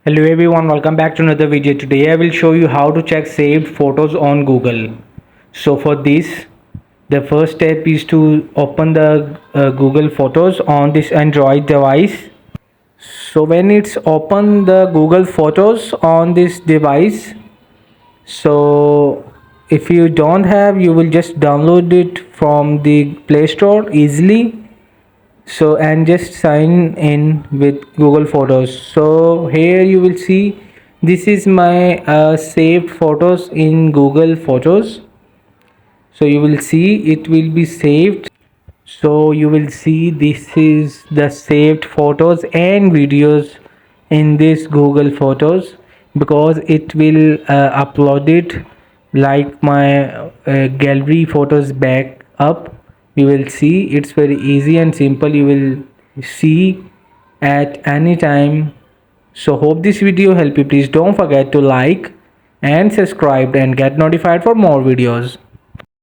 Hello everyone, welcome back to another video. Today I will show you how to check saved photos on Google. So for this, the first step is to open the Google Photos on this Android device. So when it's open the Google Photos on this device, so if you don't have, you will just download it from the Play Store easily. So and just sign in with Google Photos. So here you will see this is my saved photos in Google Photos. So you will see it will be saved. So you will see this is the saved photos and videos in this Google Photos, because it will upload it like my gallery photos back up. You will see it's very easy and simple. You will see at any time. So hope this video help you. Please don't forget to like and subscribe and get notified for more videos.